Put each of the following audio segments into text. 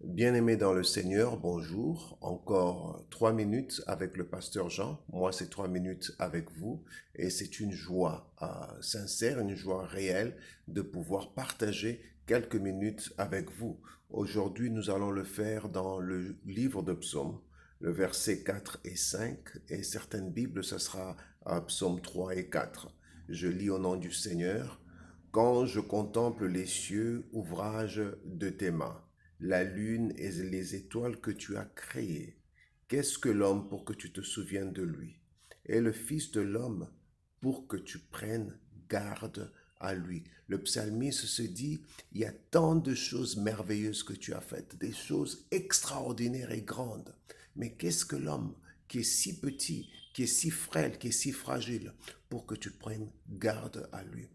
Bien-aimés dans le Seigneur, bonjour. Encore 3 minutes avec le pasteur Jean. Moi, c'est 3 minutes avec vous. Et c'est une joie sincère, une joie réelle de pouvoir partager quelques minutes avec vous. Aujourd'hui, nous allons le faire dans le livre de Psaumes, le verset 4 et 5. Et certaines Bibles, ce sera Psaume 3 et 4. Je lis au nom du Seigneur. Quand je contemple les cieux, ouvrage de tes mains, la lune et les étoiles que tu as créées. Qu'est-ce que l'homme pour que tu te souviennes de lui? Et le Fils de l'homme pour que tu prennes garde à lui. Le psalmiste se dit, il y a tant de choses merveilleuses que tu as faites, des choses extraordinaires et grandes. Mais qu'est-ce que l'homme qui est si petit, qui est si frêle, qui est si fragile, pour que tu prennes garde à lui?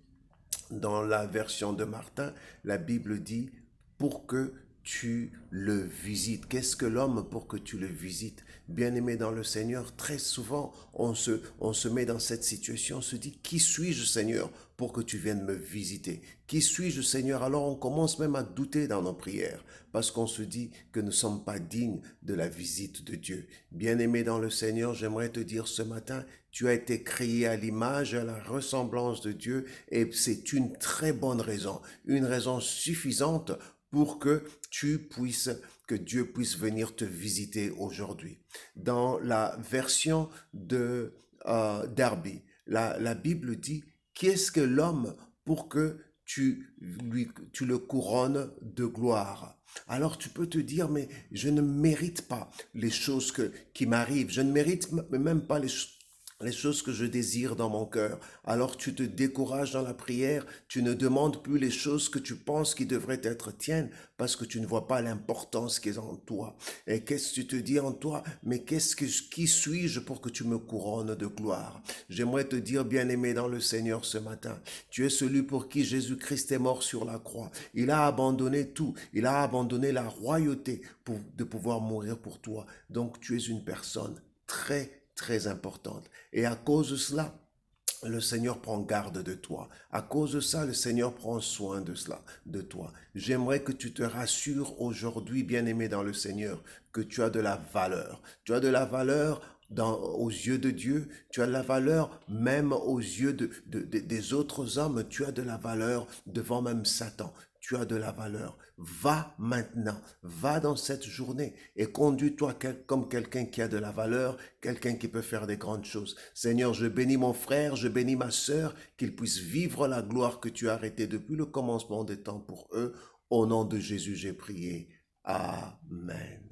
Dans la version de Martin, la Bible dit pour que tu le visites. Qu'est-ce que l'homme pour que tu le visites? Bien-aimé dans le Seigneur, très souvent on se met dans cette situation, on se dit, qui suis-je Seigneur pour que tu viennes me visiter? Qui suis-je Seigneur? Alors on commence même à douter dans nos prières parce qu'on se dit que nous ne sommes pas dignes de la visite de Dieu. Bien-aimé dans le Seigneur, j'aimerais te dire ce matin, tu as été créé à l'image et à la ressemblance de Dieu et c'est une très bonne raison, une raison suffisante pour que Dieu puisse venir te visiter aujourd'hui. Dans la version de Darby, la Bible dit, qu'est-ce que l'homme pour que tu le couronnes de gloire? Alors tu peux te dire, mais je ne mérite pas les choses qui m'arrivent, je ne mérite même pas les choses que je désire dans mon cœur. Alors tu te décourages dans la prière, tu ne demandes plus les choses que tu penses qui devraient être tiennes parce que tu ne vois pas l'importance qui est en toi. Et qu'est-ce que tu te dis en toi? Mais qui suis-je pour que tu me couronnes de gloire? J'aimerais te dire, bien-aimé dans le Seigneur ce matin, tu es celui pour qui Jésus-Christ est mort sur la croix. Il a abandonné tout. Il a abandonné la royauté de pouvoir mourir pour toi. Donc tu es une personne très importante. Et à cause de cela, le Seigneur prend garde de toi. À cause de ça, le Seigneur prend soin de cela, de toi. J'aimerais que tu te rassures aujourd'hui, bien-aimé dans le Seigneur, que tu as de la valeur. Tu as de la valeur aux yeux de Dieu, tu as de la valeur même aux yeux des autres hommes, tu as de la valeur devant même Satan. Tu as de la valeur. Va maintenant, va dans cette journée et conduis-toi comme quelqu'un qui a de la valeur, quelqu'un qui peut faire des grandes choses. Seigneur, je bénis mon frère, je bénis ma sœur, qu'ils puissent vivre la gloire que tu as arrêtée depuis le commencement des temps pour eux. Au nom de Jésus, j'ai prié. Amen.